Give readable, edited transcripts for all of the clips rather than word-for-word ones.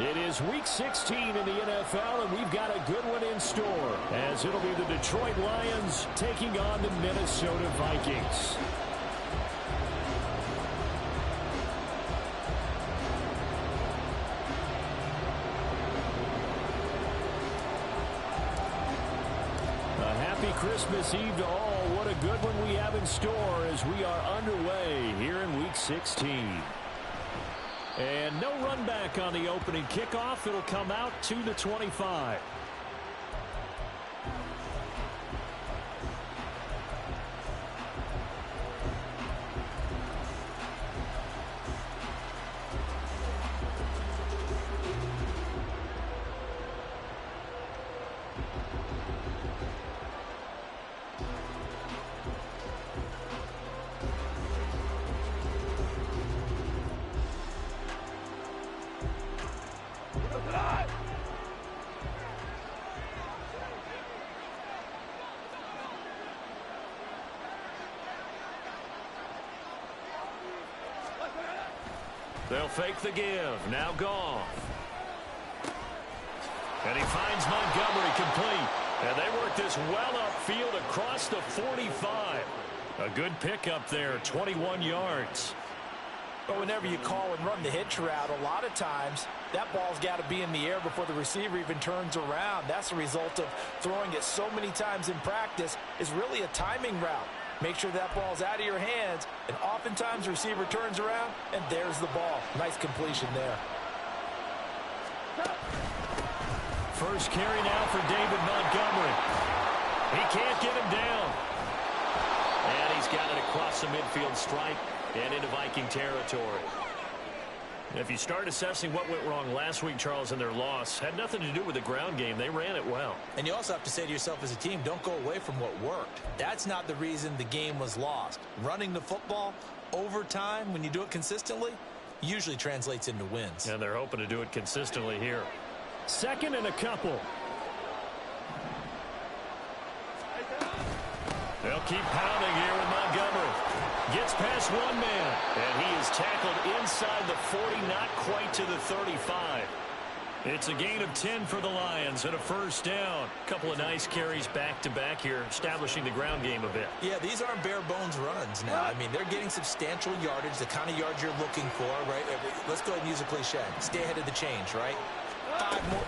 It is Week 16 in the NFL, and we've got a good one in store, as it'll be the Detroit Lions taking on the Minnesota Vikings. A happy Christmas Eve to all. What a good one we have in store as we are underway here in Week 16. And no run back on the opening kickoff. It'll come out to the 25. They'll fake the give. Now Goff. And he finds Montgomery complete. And they work this well upfield across the 45. A good pickup there, 21 yards. But whenever you call and run the hitch route, a lot of times that ball's got to be in the air before the receiver even turns around. That's the result of throwing it so many times in practice. Is really a timing route. Make sure that ball's out of your hands, and oftentimes the receiver turns around, and there's the ball. Nice completion there. First carry now for David Montgomery. He can't get him down. And he's got it across the midfield stripe and into Viking territory. If you start assessing what went wrong last week, Charles, in their loss, had nothing to do with the ground game. They ran it well. And you also have to say to yourself as a team, don't go away from what worked. That's not the reason the game was lost. Running the football over time, when you do it consistently, usually translates into wins. And they're hoping to do it consistently here. Second and a couple. They'll keep pounding here with Montgomery. Gets past one man, and he is tackled inside the 40, not quite to the 35. It's a gain of 10 for the Lions and a first down. Couple of nice carries back-to-back here, establishing the ground game a bit. Yeah, these aren't bare-bones runs now. I mean, they're getting substantial yardage, the kind of yards you're looking for, right? Let's go ahead and use a cliche. Stay ahead of the change, right?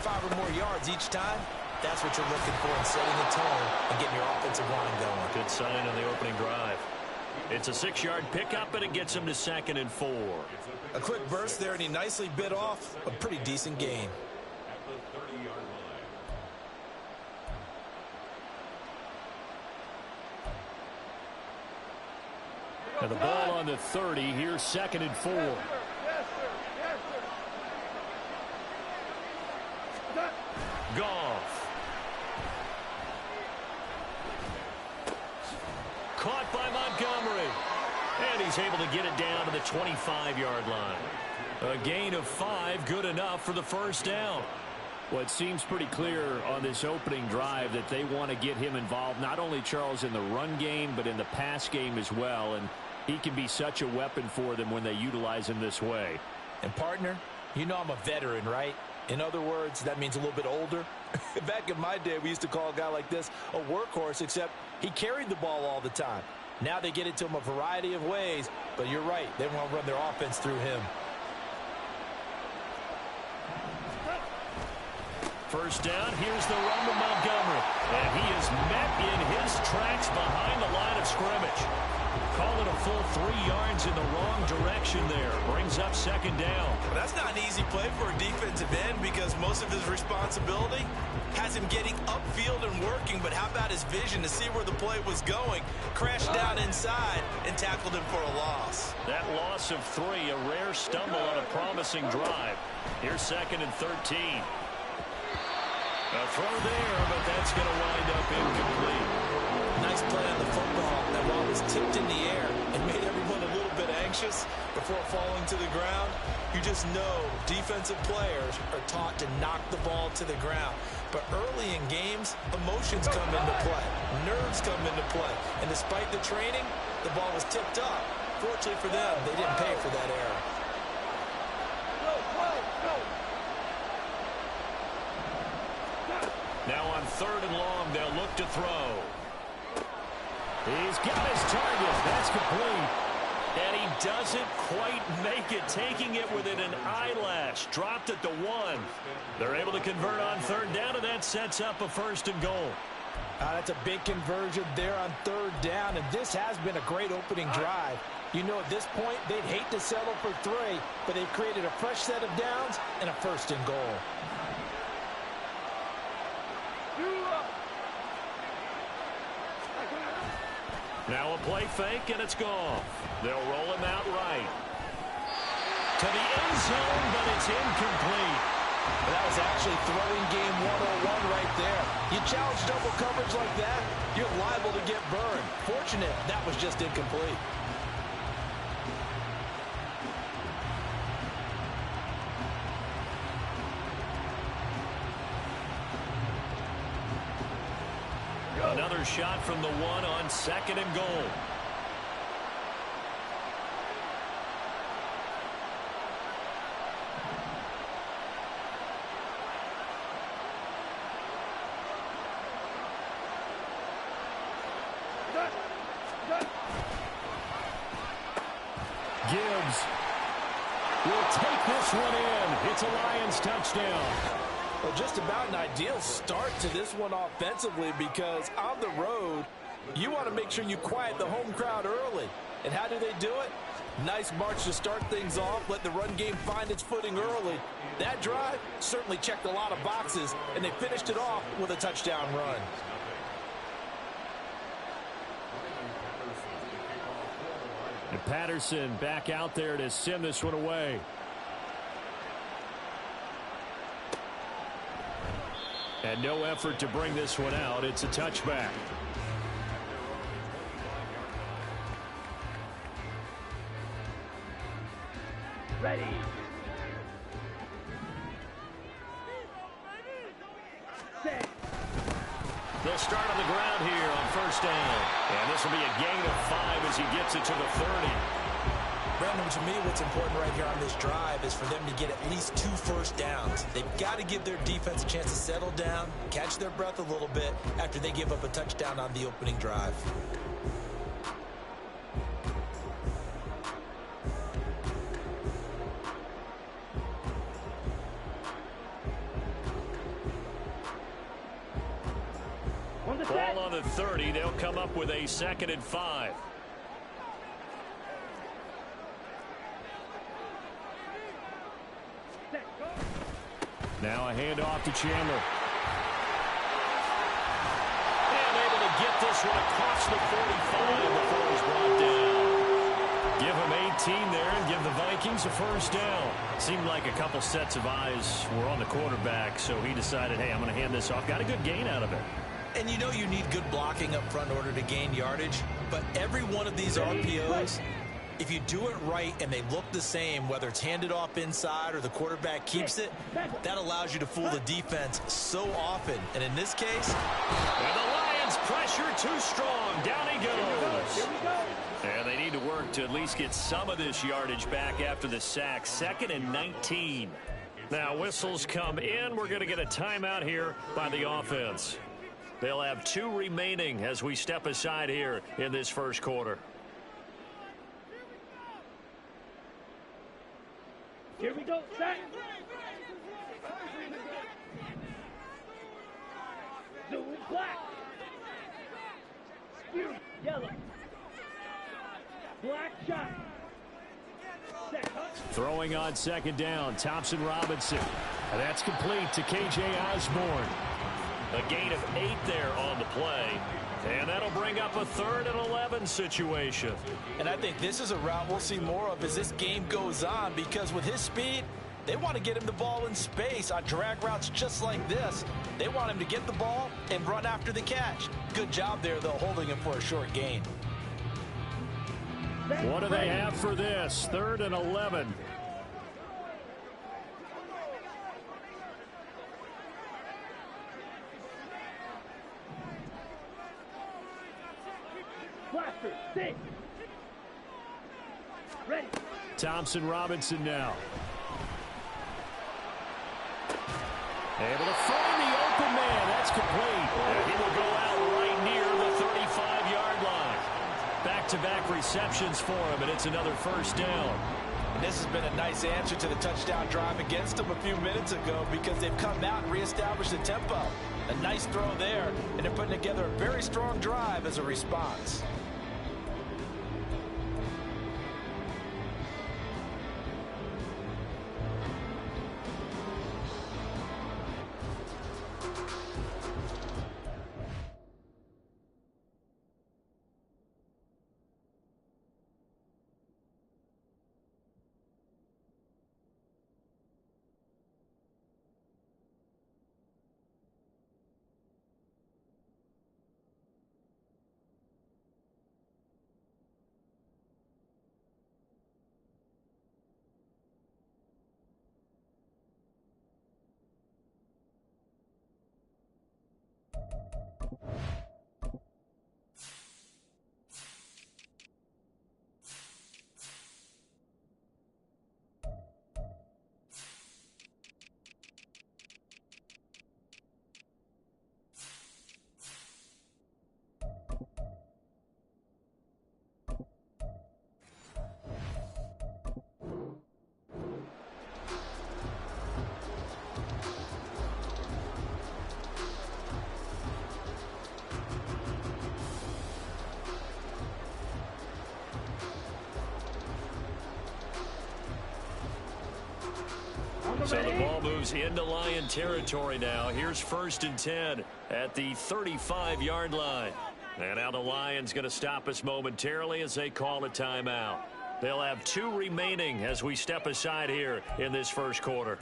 Five or more yards each time. That's what you're looking for in setting the tone and getting your offensive line going. Good sign on the opening drive. It's a 6-yard pickup, and it gets him to 2nd and 4. A quick burst there, and he nicely bit off a pretty decent gain. And the ball on the 30. Here's 2nd and 4. Goff. Caught by Montgomery. And he's able to get it down to the 25-yard line. A gain of 5, good enough for the first down. Well, it seems pretty clear on this opening drive that they want to get him involved, not only, Charles, in the run game, but in the pass game as well. And he can be such a weapon for them when they utilize him this way. And, partner, you know I'm a veteran, right? In other words, that means a little bit older. Back in my day, we used to call a guy like this a workhorse, except he carried the ball all the time. Now they get it to him a variety of ways, but you're right. They want to run their offense through him. First down, here's the run to Montgomery. And he is met in his tracks behind the line of scrimmage. Call it a full 3 yards in the wrong direction there. Brings up 2nd down. Well, that's not an easy play for a defensive end because most of his responsibility has him getting upfield and working, but how about his vision to see where the play was going? Crashed down inside and tackled him for a loss. That loss of 3, a rare stumble on a promising drive. Here's 2nd and 13. A throw there, but that's going to wind up incomplete. Nice play on the football. That ball was tipped in the air and made everyone a little bit anxious before falling to the ground. You just know defensive players are taught to knock the ball to the ground. But early in games, emotions come into play. Nerves come into play. And despite the training, the ball was tipped up. Fortunately for them, they didn't pay for that error. Now on 3rd and long, they'll look to throw. He's got his target. That's complete. And he doesn't quite make it, taking it within an eyelash. Dropped at the 1. They're able to convert on 3rd down, and that sets up a 1st and goal. That's a big conversion there on 3rd down, and this has been a great opening drive. You know, at this point, they'd hate to settle for 3, but they've created a fresh set of downs and a 1st and goal. Now a play fake, and it's gone. They'll roll him out right. To the end zone, but it's incomplete. That was actually throwing game 101 right there. You challenge double coverage like that, you're liable to get burned. Fortunate, that was just incomplete. Another shot from the 1 on 2nd and goal. Gibbs will take this one in. It's a Lions touchdown. Well, just about an ideal start to this one offensively, because on the road, you want to make sure you quiet the home crowd early. And how do they do it? Nice march to start things off, let the run game find its footing early. That drive certainly checked a lot of boxes, and they finished it off with a touchdown run. And Patterson back out there to send this one away. And no effort to bring this one out. It's a touchback. Ready. Set. They'll start on the ground here on 1st down. And this will be a gain of 5 as he gets it to the 30. Brandon, to me, what's important right here on this drive is for them to get at least 2 first downs. They've got to give their defense a chance to settle down, catch their breath a little bit after they give up a touchdown on the opening drive. Ball on the 30. They'll come up with a 2nd and 5. Now a handoff to Chandler. And able to get this one across the 45 before he's brought down. Give him 18 there and give the Vikings a 1st down. Seemed like a couple sets of eyes were on the quarterback, so he decided, hey, I'm going to hand this off. Got a good gain out of it. And you know you need good blocking up front in order to gain yardage, but every one of these RPOs, if you do it right and they look the same, whether it's handed off inside or the quarterback keeps it, that allows you to fool the defense so often. And in this case, and the Lions pressure too strong. Down he goes. Here we go. And they need to work to at least get some of this yardage back after the sack. 2nd and 19. Now whistles come in. We're going to get a timeout here by the offense. They'll have 2 remaining as we step aside here in this 1st quarter. Here we go. Set. Zoom black. Spear yellow. Black shot. Set. Throwing on 2nd down, Thompson Robinson. And that's complete to K.J. Osborne. A gain of 8 there on the play. And that'll bring up a 3rd and 11 situation. and I think this is a route we'll see more of as this game goes on, because with his speed, they want to get him the ball in space on drag routes just like this. They want him to get the ball and run after the catch. Good job there, though, holding him for a short gain. What do they have for this? 3rd and 11. Blaster, sit. Ready. Thompson Robinson now. Able to find the open man. That's complete. And he will go out right near the 35-yard line. Back-to-back receptions for him, and it's another first down. And this has been a nice answer to the touchdown drive against them a few minutes ago because they've come out and reestablished the tempo. A nice throw there, and they're putting together a very strong drive as a response. So the ball moves into Lion territory now. Here's 1st and 10 at the 35-yard line. And now the Lions going to stop us momentarily as they call a timeout. They'll have 2 remaining as we step aside here in this first quarter.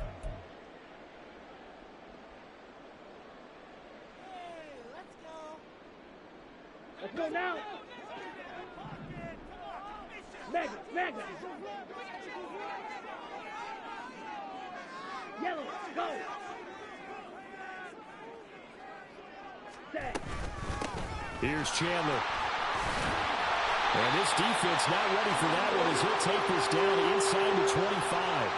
Let's go now. Mega. Yellow, go. Set. Here's Chandler. And this defense not ready for that one as he'll take this down inside the 25.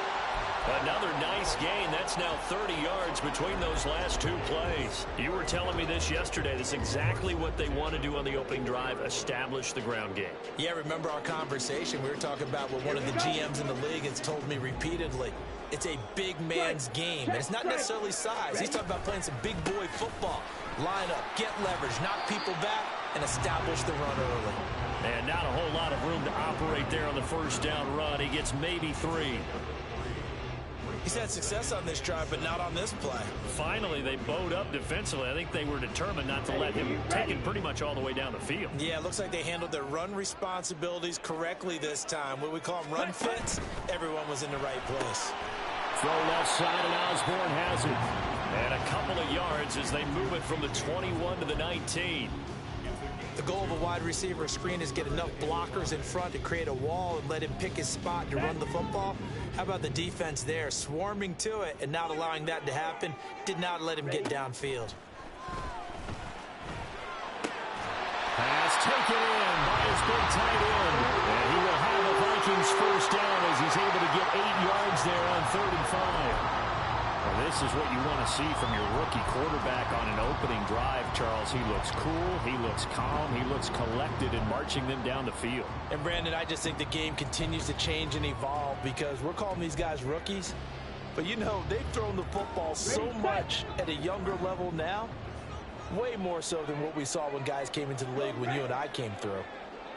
Another nice gain. That's now 30 yards between those last 2 plays. You were telling me this yesterday. This is exactly what they want to do on the opening drive, establish the ground game. Yeah, remember our conversation? We were talking about what one of the GMs in the league has told me repeatedly. It's a big man's game, and it's not necessarily size. He's talking about playing some big boy football. Line up, get leverage, knock people back, and establish the run early. And not a whole lot of room to operate there on the first down run. He gets maybe 3. He's had success on this drive, but not on this play. Finally, they bowed up defensively. I think they were determined not to let him take it pretty much all the way down the field. Yeah, it looks like they handled their run responsibilities correctly this time. What we call them run fits, everyone was in the right place. Throw left side, and Osborne has it. And a couple of yards as they move it from the 21 to the 19. The goal of a wide receiver screen is get enough blockers in front to create a wall and let him pick his spot to run the football. How about the defense there, swarming to it and not allowing that to happen? Did not let him get downfield. Pass taken in by his big tight end. And he will have the Vikings first down as he's able to get 8 yards there on 3rd and 5. Well, this is what you want to see from your rookie quarterback on an opening drive, Charles. He looks cool, he looks calm, he looks collected in marching them down the field. And, Brandon, I just think the game continues to change and evolve because we're calling these guys rookies. But, you know, they've thrown the football so much at a younger level now, way more so than what we saw when guys came into the league when you and I came through.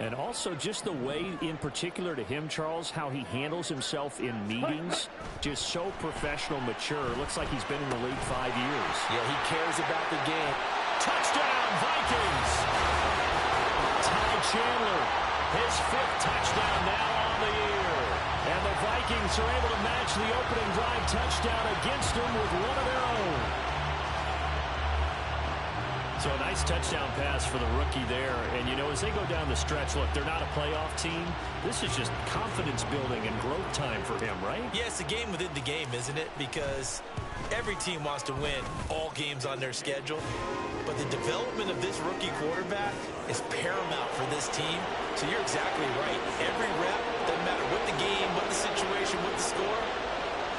And also just the way, in particular to him, Charles, how he handles himself in meetings, just so professional, mature. Looks like he's been in the league 5 years. Yeah, he cares about the game. Touchdown, Vikings! Ty Chandler, his 5th touchdown now on the year. And the Vikings are able to match the opening drive touchdown against him with one of their own. So a nice touchdown pass for the rookie there. And, you know, as they go down the stretch, look, they're not a playoff team. This is just confidence building and growth time for him, right? Yeah, it's a game within the game, isn't it? Because every team wants to win all games on their schedule. But the development of this rookie quarterback is paramount for this team. So you're exactly right. Every rep, doesn't matter what the game, what the situation, what the score,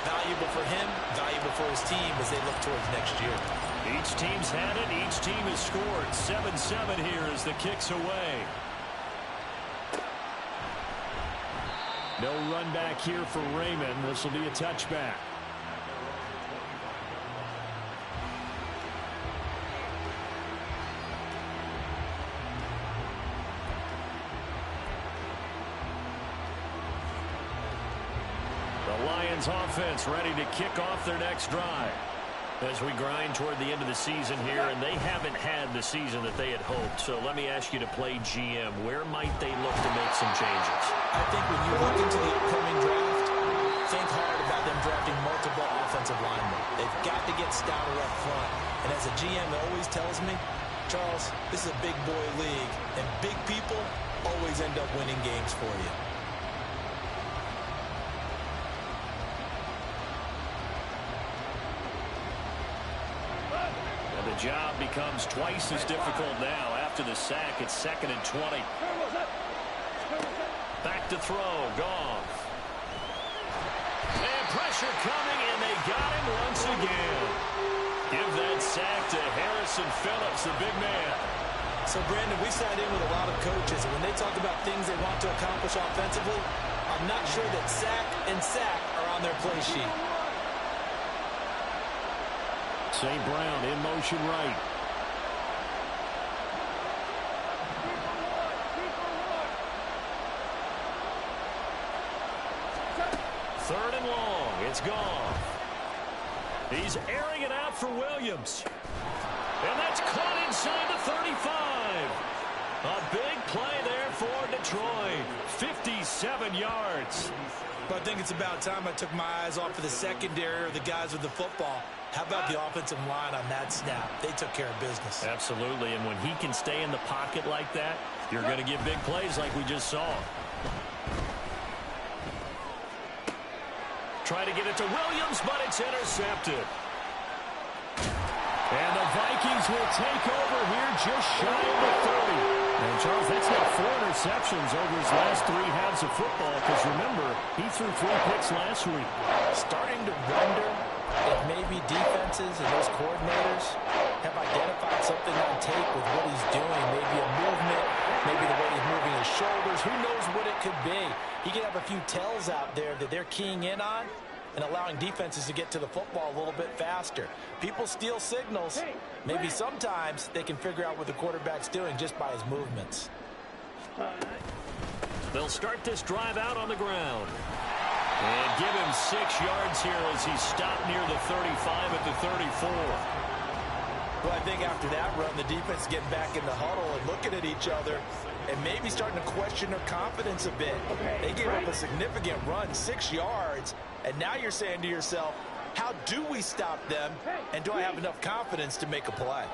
valuable for him, valuable for his team as they look towards next year. Each team's had it. Each team has scored. 7-7 here as the kick's away. No run back here for Raymond. This will be a touchback. The Lions offense ready to kick off their next drive. As we grind toward the end of the season here, and they haven't had the season that they had hoped. So let me ask you to play GM. Where might they look to make some changes? I think when you look into the upcoming draft, think hard about them drafting multiple offensive linemen. They've got to get stouter up front. And as a GM always tells me, Charles, this is a big boy league, and big people always end up winning games for you. The job becomes twice as difficult now. After the sack, it's 2nd and 20. Back to throw. Goff. And pressure coming, and they got him once again. Give that sack to Harrison Phillips, the big man. So, Brandon, we sat in with a lot of coaches, and when they talk about things they want to accomplish offensively, I'm not sure that sack and sack are on their play sheet. St. Brown in motion right. Third and long. It's gone. He's airing it out for Williams. And that's caught inside the 35. A big play there for Detroit. 57 yards. But I think it's about time I took my eyes off of the secondary or the guys with the football. How about the offensive line on that snap? They took care of business. Absolutely, and when he can stay in the pocket like that, you're going to get big plays like we just saw. Try to get it to Williams, but it's intercepted. And the Vikings will take over here just shy of the 30. And Charles, that's now 4 interceptions over his last 3 halves of football, because remember, he threw 3 picks last week. Starting to wonder if maybe defenses and those coordinators have identified something on tape with what he's doing. Maybe a movement, maybe the way he's moving his shoulders. Who knows what it could be? He could have a few tells out there that they're keying in on and allowing defenses to get to the football a little bit faster. People steal signals. Maybe sometimes they can figure out what the quarterback's doing just by his movements. They'll start this drive out on the ground. And give him 6 yards here as he's stopped near the 35 at the 34. Well, I think after that run, the defense is getting back in the huddle and looking at each other and maybe starting to question their confidence a bit. They gave up a significant run, 6 yards, and now you're saying to yourself, how do we stop them, and do I have enough confidence to make a play?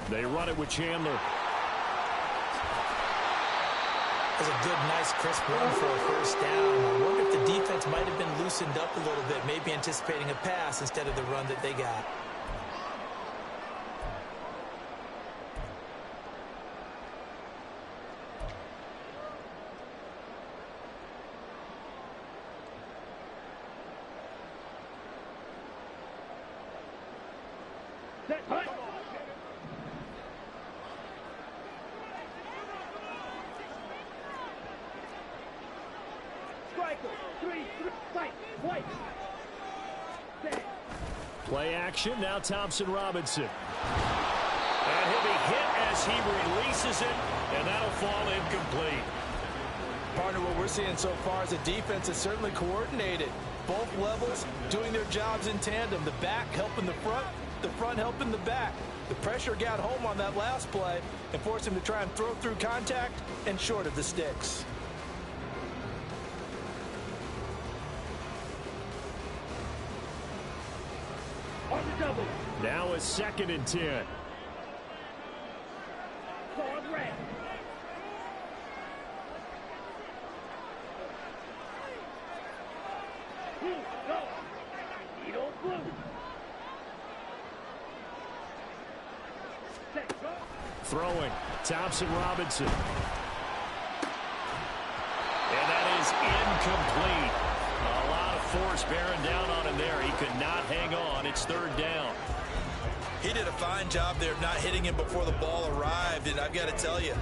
They run it with Chandler. That's a good, nice, crisp run for a first down. I wonder if the defense might have been loosened up a little bit, maybe anticipating a pass instead of the run that they got. Play action, now Thompson Robinson. And he'll be hit as he releases it, and that'll fall incomplete. Partner, what we're seeing so far is the defense is certainly coordinated. Both levels doing their jobs in tandem. The back helping the front helping the back. The pressure got home on that last play and forced him to try and throw through contact and short of the sticks. Now a 2nd and 10. Throwing, Thompson Robinson. And that is incomplete. A lot of force bearing down on him there. He could not hang on. It's third down. He did a fine job there of not hitting him before the ball arrived, and I've got to tell you,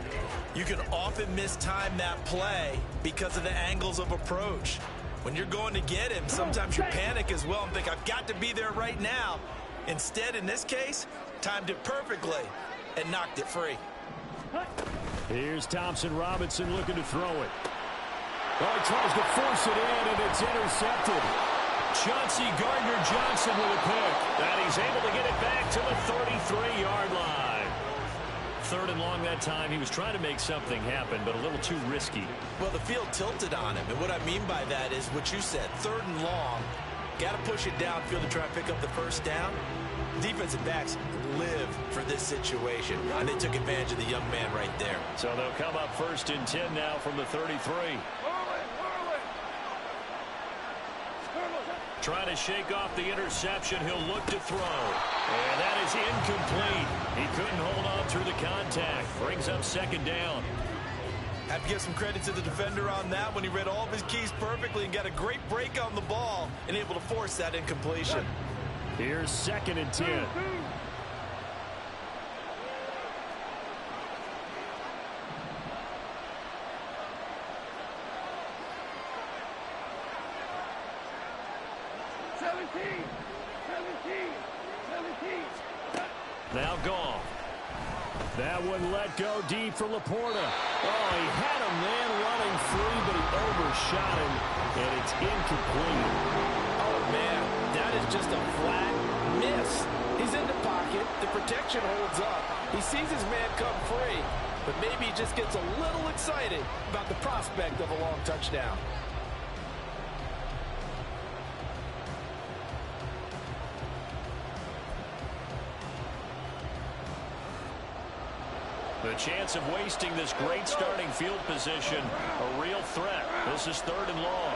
you can often mistime that play because of the angles of approach. When you're going to get him, sometimes you panic as well and think, I've got to be there right now. Instead, in this case, timed it perfectly and knocked it free. Here's Thompson Robinson looking to throw it. Oh, he tries to force it in, and it's intercepted. Chauncey Gardner-Johnson with a pick. And he's able to get it back to the 33-yard line. Third and long that time. He was trying to make something happen, but a little too risky. Well, the field tilted on him, and what I mean by that is what you said, third and long. Got to push it downfield to try and pick up the first down. Defensive backs live for this situation, and they took advantage of the young man right there. So they'll come up first and 10 now from the 33. Trying to shake off the interception. He'll look to throw. And that is incomplete. He couldn't hold on through the contact. Brings up second down. Have to give some credit to the defender on that when he read all of his keys perfectly and got a great break on the ball and able to force that incompletion. Here's second and 10. Now gone. That one let go deep for Laporta. Oh, he had him man running free, but he overshot him, and it's incomplete. Oh, man, that is just a flat miss. He's in the pocket. The protection holds up. He sees his man come free, but maybe he just gets a little excited about the prospect of a long touchdown. The chance of wasting this great starting field position, a real threat. This is third and long.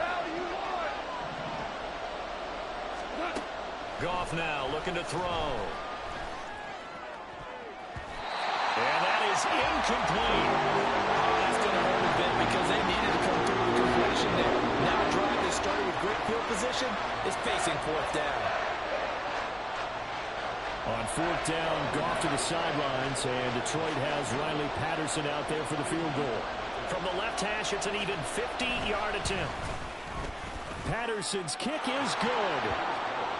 Goff now looking to throw. And that is incomplete. Oh, that's going to hurt a bit because they needed to come through the completion there. Now a drive that started with great field position is facing fourth down. On fourth down, Goff to the sidelines, and Detroit has Riley Patterson out there for the field goal. From the left hash, it's an even 50-yard attempt. Patterson's kick is good.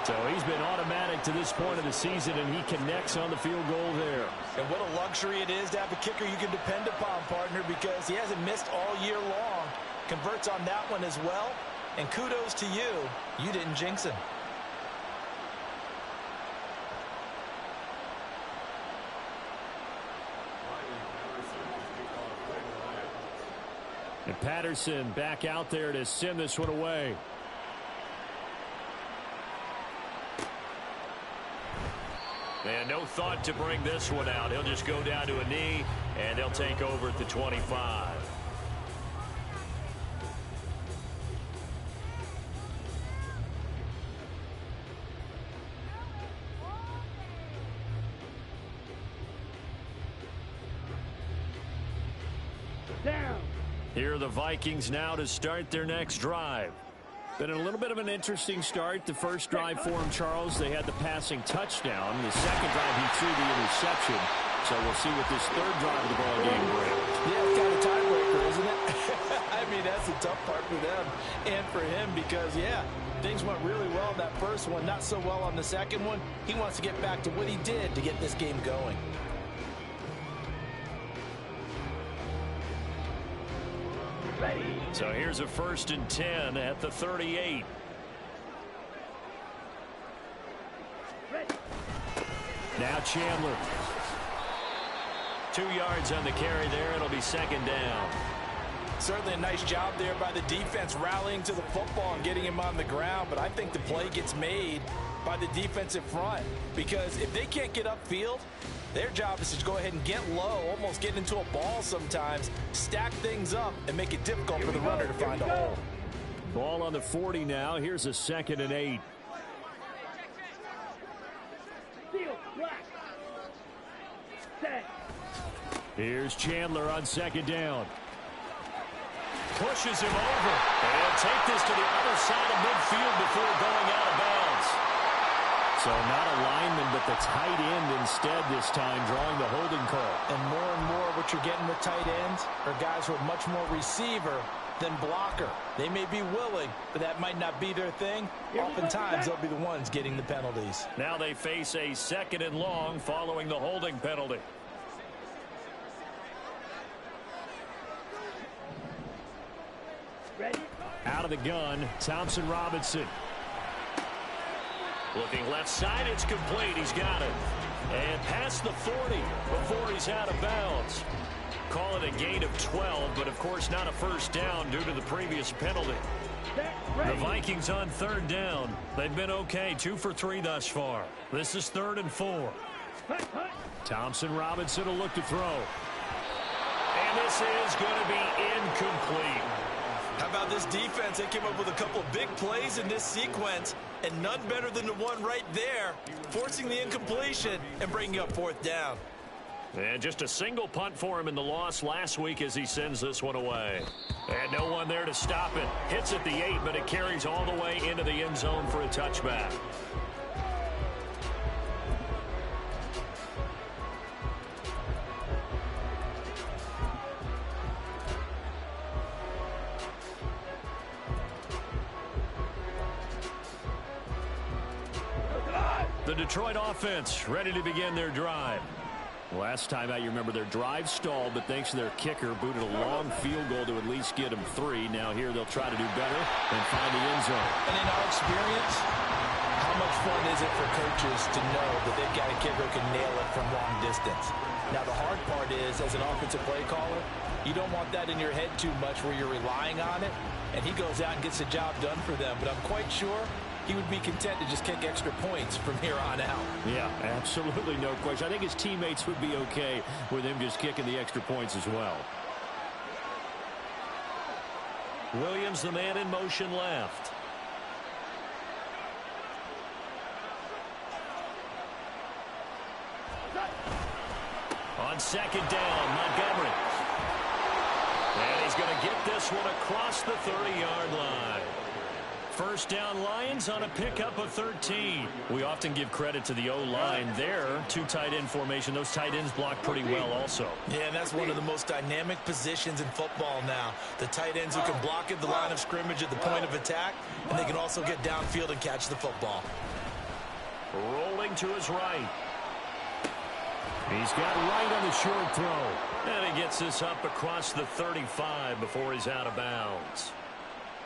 So he's been automatic to this point of the season, and he connects on the field goal there. And what a luxury it is to have a kicker you can depend upon, partner, because he hasn't missed all year long. Converts on that one as well, and kudos to you. You didn't jinx him. And Patterson back out there to send this one away. And no thought to bring this one out. He'll just go down to a knee, and they'll take over at the 25. Down. Here are the Vikings now to start their next drive. Been a little bit of an interesting start. The first drive for him, Charles, they had the passing touchdown. The second drive, he threw the interception. So we'll see what this third drive of the ball game brings. Yeah, it's kind of tiebreaker, isn't it? I mean, that's the tough part for them and for him because, yeah, things went really well in that first one, not so well on the second one. He wants to get back to what he did to get this game going. So here's a first and 10 at the 38. Now Chandler. 2 yards on the carry there. It'll be second down. Certainly a nice job there by the defense rallying to the football and getting him on the ground, but I think the play gets made by the defensive front because if they can't get upfield, their job is to go ahead and get low, almost get into a ball sometimes, stack things up, and make it difficult for the runner to find a hole. Ball on the 40 now. Here's a second and 8. Here's Chandler on second down. pushes him over. And take this to the other side of midfield before going out of bounds. So not a lineman, but the tight end instead this time, drawing the holding call. And more what you're getting with tight ends are guys who are much more receiver than blocker. They may be willing, but that might not be their thing. Oftentimes, they'll be the ones getting the penalties. Now they face a 2nd and long following the holding penalty. Ready? Out of the gun, Thompson Robinson. Looking left side, it's complete. He's got it. And past the 40 before he's out of bounds. Call it a gain of 12, but of course not a first down due to the previous penalty. The Vikings on 3rd down. They've been okay, 2 for 3 thus far. This is 3rd and 4. Thompson Robinson will look to throw. And this is going to be incomplete. How about this defense? They came up with a couple big plays in this sequence, and none better than the one right there, forcing the incompletion and bringing up 4th down. And just a single punt for him in the loss last week as he sends this one away. And no one there to stop it. Hits at the 8, but it carries all the way into the end zone for a touchback. The Detroit offense ready to begin their drive. Last time out, you remember their drive stalled, but thanks to their kicker, booted a long field goal to at least get them 3. Now here they'll try to do better and find the end zone. And in our experience, how much fun is it for coaches to know that they've got a kicker who can nail it from long distance? Now the hard part is, as an offensive play caller, you don't want that in your head too much where you're relying on it, and he goes out and gets the job done for them. But I'm quite sure he would be content to just kick extra points from here on out. Yeah, absolutely no question. I think his teammates would be okay with him just kicking the extra points as well. Williams, the man in motion left. On 2nd down, Montgomery. And he's going to get this one across the 30-yard line. First down Lions on a pickup of 13. We often give credit to the O-line there. 2 tight end formation. Those tight ends block pretty well also. Yeah, and that's one of the most dynamic positions in football now. The tight ends who can block at the line of scrimmage at the point of attack, and they can also get downfield and catch the football. Rolling to his right. He's got right on the short throw. And he gets this up across the 35 before he's out of bounds.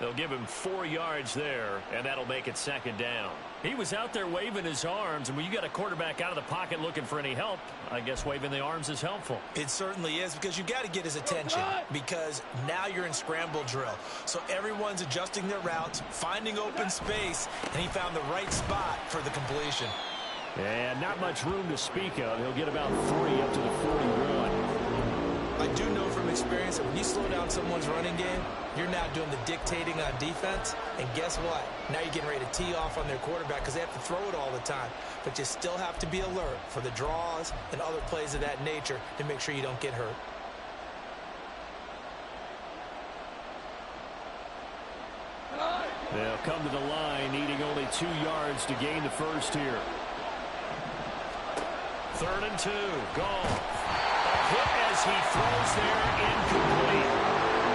They'll give him 4 yards there, and that'll make it 2nd down. He was out there waving his arms, and when you got a quarterback out of the pocket looking for any help, I guess waving the arms is helpful. It certainly is, because you got to get his attention, because now you're in scramble drill. So everyone's adjusting their routes, finding open space, and he found the right spot for the completion. And not much room to speak of. He'll get about 3 up to the 41. I do know from experience that when you slow down someone's running game, you're now doing the dictating on defense. And guess what? Now you're getting ready to tee off on their quarterback because they have to throw it all the time. But you still have to be alert for the draws and other plays of that nature to make sure you don't get hurt. They'll come to the line, needing only 2 yards to gain the first here. 3rd and 2. Gone. Hit as he throws there, incomplete.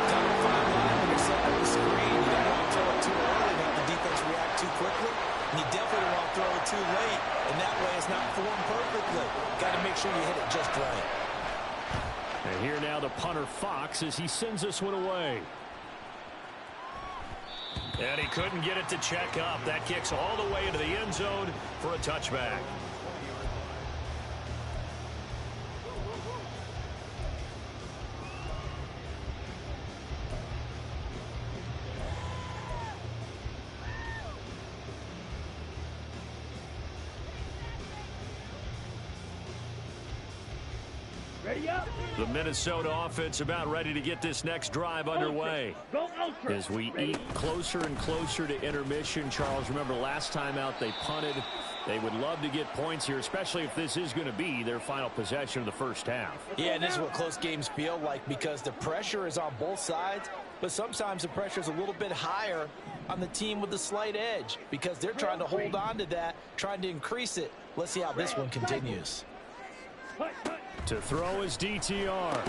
Down the 5 line when you're setting up the screen, you don't want to throw it too early and have the defense react too quickly. And you definitely don't want to throw it too late, and that way it's not formed perfectly. Got to make sure you hit it just right. And here now the punter Fox as he sends this one away. And he couldn't get it to check up. That kicks all the way into the end zone for a touchback. The Minnesota offense about ready to get this next drive underway. As we eat closer and closer to intermission, Charles, remember last time out they punted. They would love to get points here, especially if this is going to be their final possession of the first half. Yeah, and this is what close games feel like because the pressure is on both sides, but sometimes the pressure is a little bit higher on the team with the slight edge because they're trying to hold on to that, trying to increase it. Let's see how this one continues. To throw is DTR.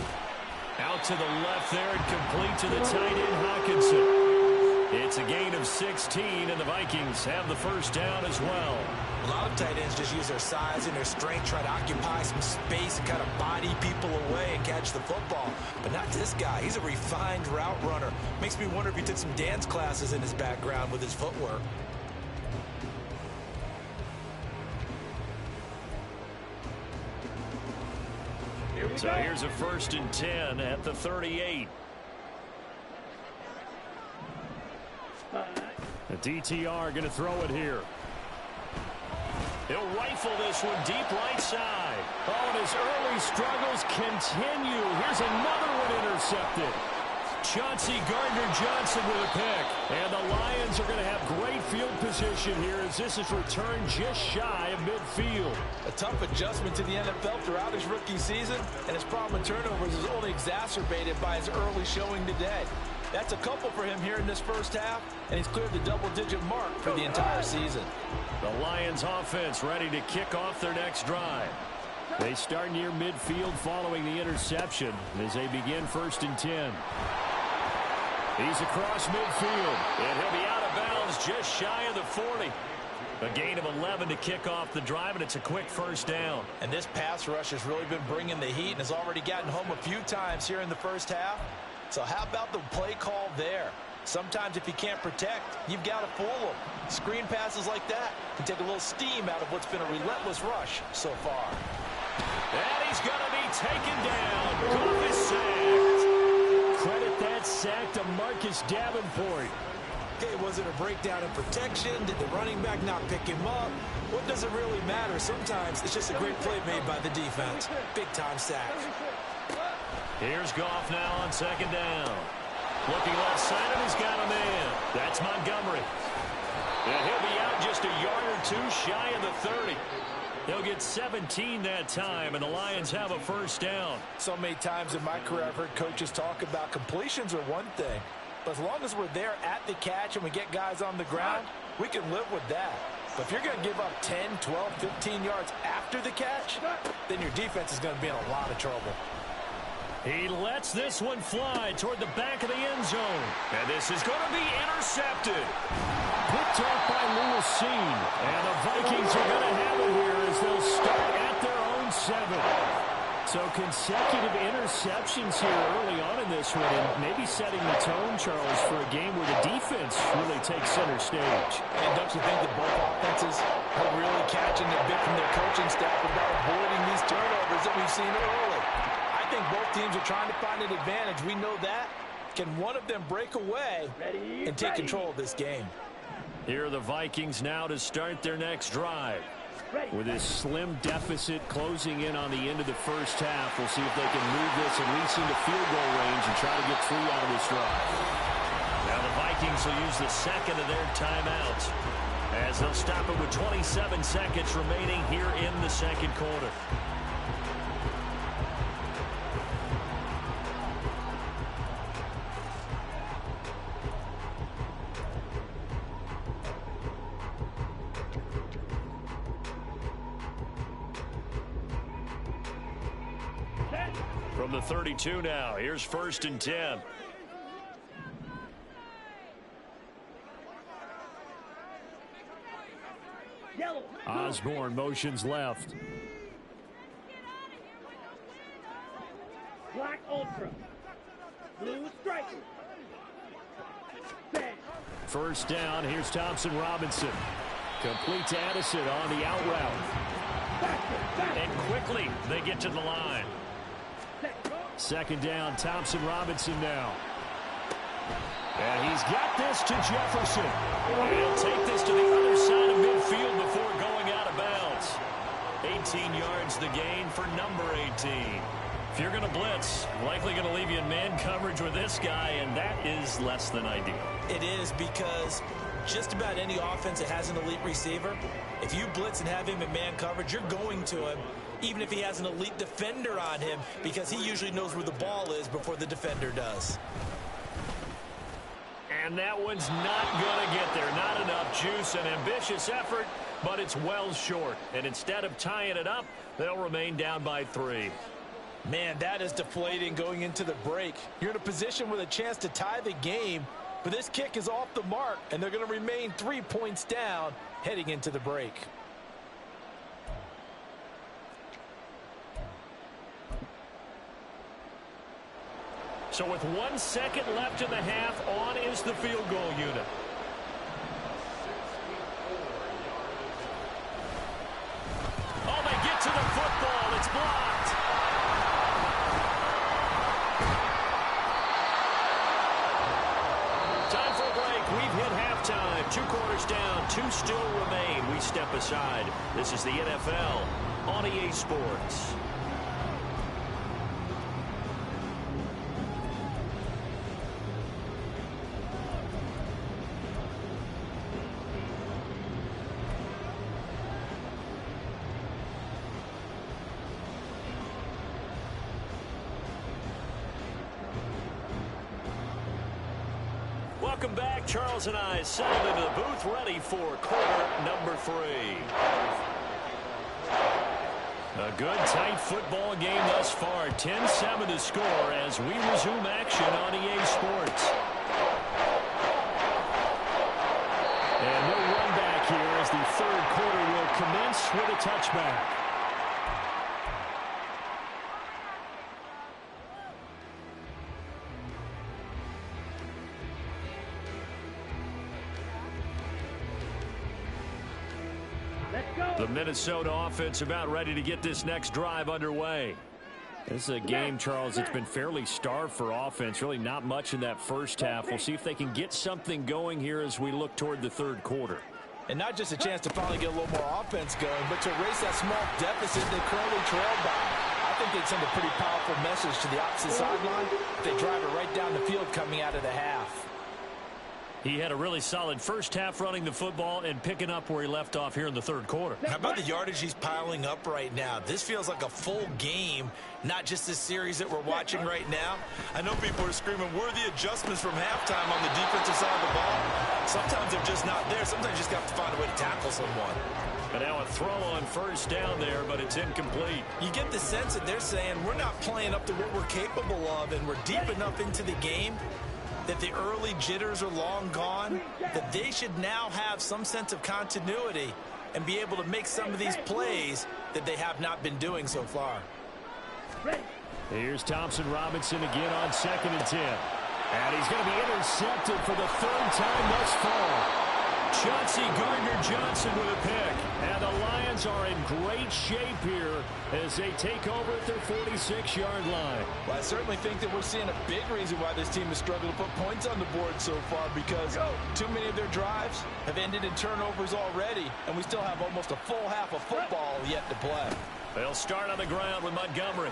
Out to the left there and complete to the tight end, Hockenson. It's a gain of 16, and the Vikings have the first down as well. A lot of tight ends just use their size and their strength, try to occupy some space and kind of body people away and catch the football. But not this guy. He's a refined route runner. Makes me wonder if he took some dance classes in his background with his footwork. So here's a 1st and 10 at the 38. The DTR going to throw it here. He'll rifle this one deep right side. Oh, and his early struggles continue. Here's another one intercepted. Chauncey Gardner-Johnson with a pick. And the Lions are going to have great field position here as this is returned just shy of midfield. A tough adjustment to the NFL throughout his rookie season, and his problem with turnovers is only exacerbated by his early showing today. That's a couple for him here in this first half, and he's cleared the double-digit mark for the entire season. The Lions offense ready to kick off their next drive. They start near midfield following the interception as they begin 1st and 10. He's across midfield, and he'll be out of bounds just shy of the 40. A gain of 11 to kick off the drive, and it's a quick first down. And this pass rush has really been bringing the heat and has already gotten home a few times here in the first half. So how about the play call there? Sometimes if you can't protect, you've got to fool them. Screen passes like that can take a little steam out of what's been a relentless rush so far. And he's going to be taken down. Goff is sacked. Credit that sack to Marcus Davenport. Okay, was it a breakdown in protection? Did the running back not pick him up? What does it really matter? Sometimes it's just a great play made by the defense. Big-time sack. Here's Goff now on 2nd down. Looking left side, and he's got a man. That's Montgomery. And he'll be out just a yard or two shy of the 30. They'll get 17 that time, and the Lions have a first down. So many times in my career I've heard coaches talk about completions are one thing, but as long as we're there at the catch and we get guys on the ground, we can live with that. But if you're going to give up 10, 12, 15 yards after the catch, then your defense is going to be in a lot of trouble. He lets this one fly toward the back of the end zone. And this is going to be intercepted. Picked off by Lewis Cine. And the Vikings are going to have it here as they'll start at their own 7. So consecutive interceptions here early on in this one, and maybe setting the tone, Charles, for a game where the defense really takes center stage. And don't you think that both offenses are really catching a bit from their coaching staff about avoiding these turnovers that we've seen early? I think both teams are trying to find an advantage. We know that. Can one of them break away and take control of this game? Here are the Vikings now to start their next drive. With this slim deficit closing in on the end of the first half, we'll see if they can move this at least into field goal range and try to get 3 out of this drive. Now the Vikings will use the second of their timeouts as they'll stop it with 27 seconds remaining here in the second quarter. From the 32 now, here's 1st and 10. Osborne motions left. Black Ultra. Blue Striker. Bang. First down, here's Thompson Robinson. Complete to Addison on the out route. And quickly they get to the line. Second down, Thompson Robinson now. And he's got this to Jefferson. And he'll take this to the other side of midfield before going out of bounds. 18 yards the gain for number 18. If you're going to blitz, likely going to leave you in man coverage with this guy, and that is less than ideal. It is, because just about any offense that has an elite receiver, if you blitz and have him in man coverage, you're going to him, even if he has an elite defender on him, because he usually knows where the ball is before the defender does. And that one's not going to get there. Not enough juice. An ambitious effort, but it's well short. And instead of tying it up, they'll remain down by 3. Man, that is deflating going into the break. You're in a position with a chance to tie the game, but this kick is off the mark, and they're going to remain 3 points down heading into the break. So with 1 second left in the half, on is the field goal unit. Oh, they get to the football. It's blocked. Time for a break. We've hit halftime. 2 quarters down. 2 still remain. We step aside. This is the NFL on EA Sports. Welcome back. Charles and I settled into the booth ready for quarter number 3. A good, tight football game thus far. 10-7 to score as we resume action on EA Sports. And no run back here as the third quarter will commence with a touchback. The Minnesota offense about ready to get this next drive underway. This is a game, Charles, it's been fairly starved for offense. Really not much in that first half. We'll see if they can get something going here as we look toward the third quarter. And not just a chance to finally get a little more offense going, but to erase that small deficit they currently trailed by. I think they'd send a pretty powerful message to the opposite sideline if they drive it right down the field coming out of the half. He had a really solid first half running the football and picking up where he left off here in the third quarter. How about the yardage he's piling up right now? This feels like a full game, not just this series that we're watching right now. I know people are screaming, where are the adjustments from halftime on the defensive side of the ball? Sometimes they're just not there. Sometimes you just have to find a way to tackle someone. But now a throw on first down there, but it's incomplete. You get the sense that they're saying we're not playing up to what we're capable of, and we're deep enough into the game that the early jitters are long gone, that they should now have some sense of continuity and be able to make some of these plays that they have not been doing so far. Here's Thompson Robinson again on 2nd and 10. And he's going to be intercepted for the 3rd time thus far. Chauncey Gardner-Johnson with a pick. And the Lions are in great shape here as they take over at their 46-yard line. Well, I certainly think that we're seeing a big reason why this team has struggled to put points on the board so far, because too many of their drives have ended in turnovers already, and we still have almost a full half of football yet to play. They'll start on the ground with Montgomery.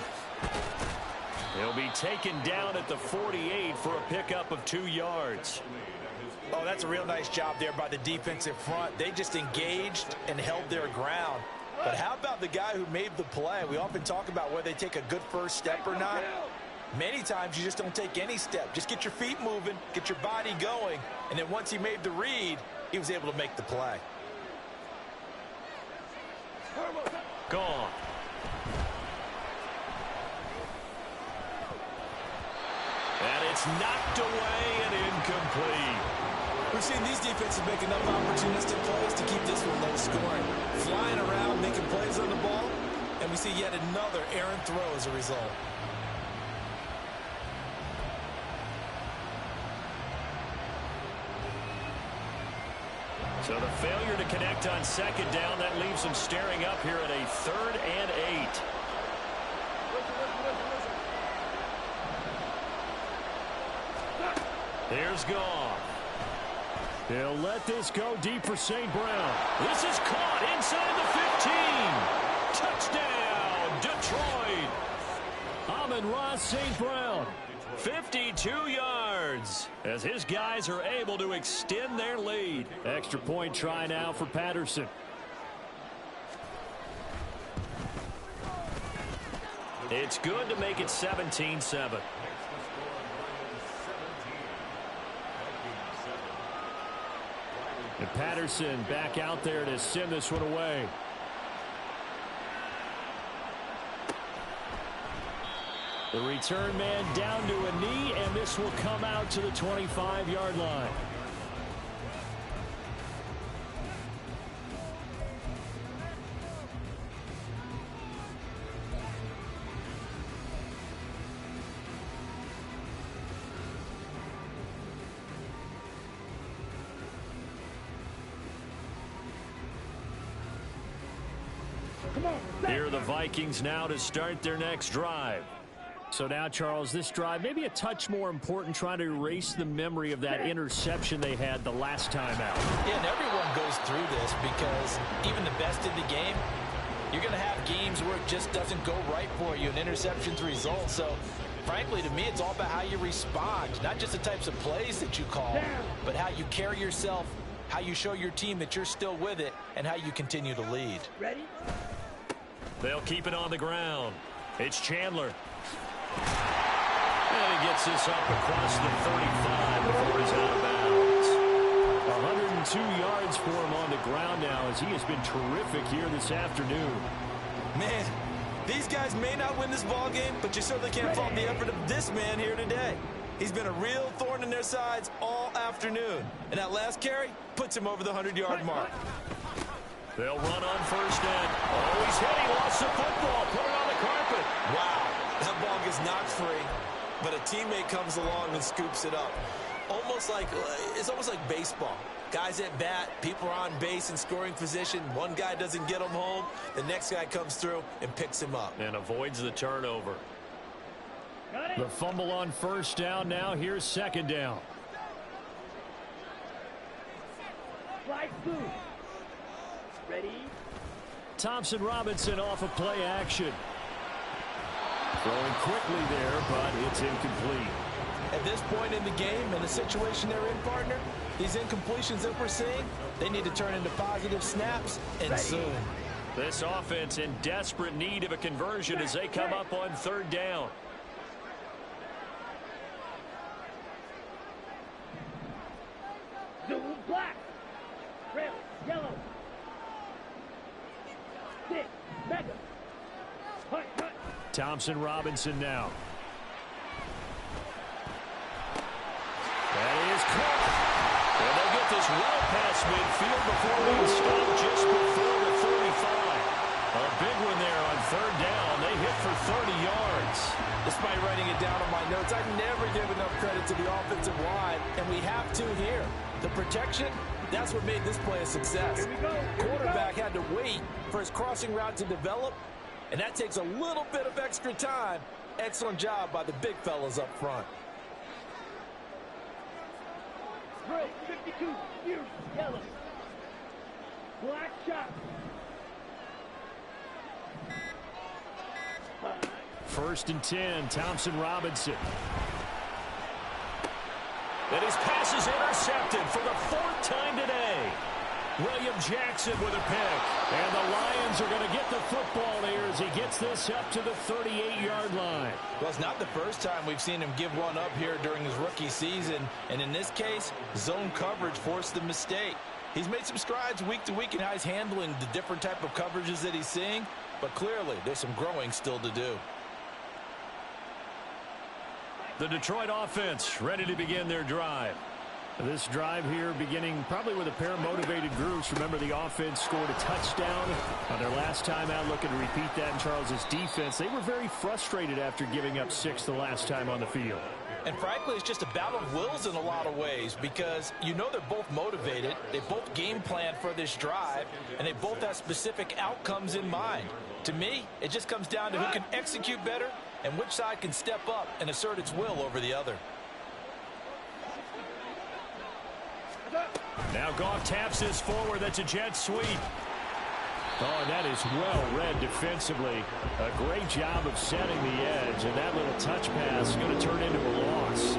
He'll be taken down at the 48 for a pickup of 2 yards. Oh, that's a real nice job there by the defensive front. They just engaged and held their ground. But how about the guy who made the play? We often talk about whether they take a good first step or not. Many times you just don't take any step. Just get your feet moving, get your body going, and then once he made the read, he was able to make the play. Gone. And it's knocked away and incomplete. We've seen these defenses make enough opportunistic plays to keep this one low scoring. Flying around, making plays on the ball, and we see yet another errant throw as a result. So the failure to connect on 2nd down, that leaves them staring up here at a 3rd and 8. Here's Goff. He'll let this go deep for St. Brown. This is caught inside the 15. Touchdown, Detroit. Amon-Ra St. Brown. 52 yards as his guys are able to extend their lead. Extra point try now for Patterson. It's good to make it 17-7. And Patterson back out there to send this one away. The return man down to a knee, and this will come out to the 25-yard line. Here are the Vikings now to start their next drive. So now, Charles, this drive maybe a touch more important, trying to erase the memory of that interception they had the last time out. Yeah, and everyone goes through this because even the best in the game, you're going to have games where it just doesn't go right for you, and interceptions result. So, frankly, to me, it's all about how you respond, not just the types of plays that you call, but how you carry yourself, how you show your team that you're still with it, and how you continue to lead. Ready? They'll keep it on the ground. It's Chandler. And he gets this up across the 35 before he's out of bounds. 102 yards for him on the ground now, as he has been terrific here this afternoon. Man, these guys may not win this ball game, but you certainly can't fault the effort of this man here today. He's been a real thorn in their sides all afternoon. And that last carry puts him over the 100-yard mark. They'll run on first down. Oh, he's hit. He lost the football. Put it on the carpet. Wow. That ball gets knocked free, but a teammate comes along and scoops it up. It's almost like baseball. Guys at bat, people are on base in scoring position. One guy doesn't get him home. The next guy comes through and picks him up. And avoids the turnover. The fumble on first down now. Here's second down. Slide through. Ready? Thompson Robinson off of play action. Throwing quickly there, but it's incomplete. At this point in the game and the situation they're in, partner, these incompletions that we're seeing, they need to turn into positive snaps, and soon. This offense in desperate need of a conversion as they come up on third down. Zoom black. Red, yellow. Stick, mega. Hut, hut. Thompson Robinson now. That is caught. And they get this well past midfield before being stopped just before the 35. A big one there on third down. They hit for 30 yards. Despite writing it down on my notes, I never give enough credit to the offensive line, and we have to here. The protection, that's what made this play a success. Quarterback had to wait for his crossing route to develop, and that takes a little bit of extra time. Excellent job by the big fellas up front. Red, 52, you, yellow. Black shot. First and 10, Thompson Robinson. And his pass is intercepted for the fourth time today. William Jackson with a pick. And the Lions are going to get the football here as he gets this up to the 38-yard line. Well, it's not the first time we've seen him give one up here during his rookie season. And in this case, zone coverage forced the mistake. He's made some strides week to week in how he's handling the different type of coverages that he's seeing. But clearly, there's some growing still to do. The Detroit offense ready to begin their drive. This drive here beginning probably with a pair of motivated groups. Remember, the offense scored a touchdown on their last time out. Looking to repeat that in Charles's defense. They were very frustrated after giving up 6 the last time on the field. And frankly, it's just a battle of wills in a lot of ways because you know they're both motivated. They both game plan for this drive, and they both have specific outcomes in mind. To me, it just comes down to who can execute better and which side can step up and assert its will over the other. Now Goff taps this forward. That's a jet sweep. Oh, and that is well read defensively. A great job of setting the edge, and that little touch pass is going to turn into a loss.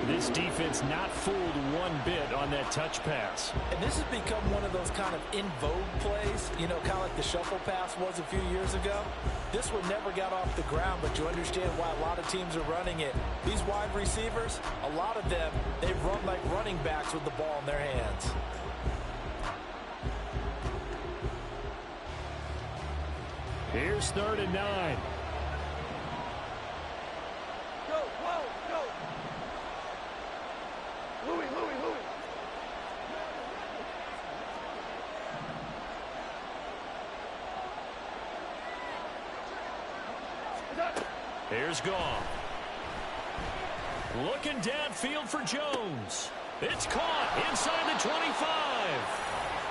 This defense not fooled one bit on that touch pass. And this has become one of those kind of in vogue plays, you know, kind of like the shuffle pass was a few years ago. This one never got off the ground, but you understand why a lot of teams are running it. These wide receivers, a lot of them, they run like running backs with the ball in their hands. Here's 3rd and 9. Go, whoa, go. Louis. Here's Goff. Looking downfield for Jones. It's caught inside the 25.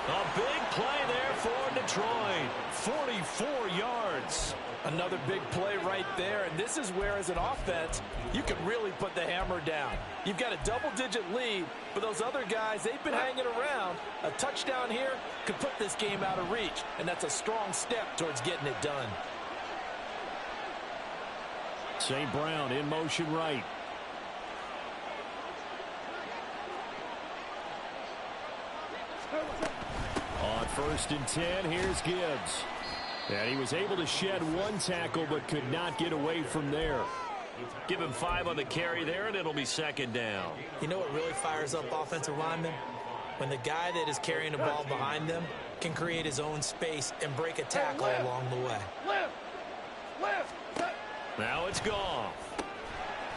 A big play there for Detroit. 44 yards. Another big play right there, and this is where, as an offense, you can really put the hammer down. You've got a double-digit lead, but those other guys, they've been hanging around. A touchdown here could put this game out of reach, and that's a strong step towards getting it done. St. Brown in motion right. On 1st and 10, here's Gibbs. And he was able to shed one tackle but could not get away from there. Give him 5 on the carry there, and it'll be 2nd down. You know what really fires up offensive linemen? When the guy that is carrying the ball behind them can create his own space and break a tackle along the way. Left. Now it's Goff.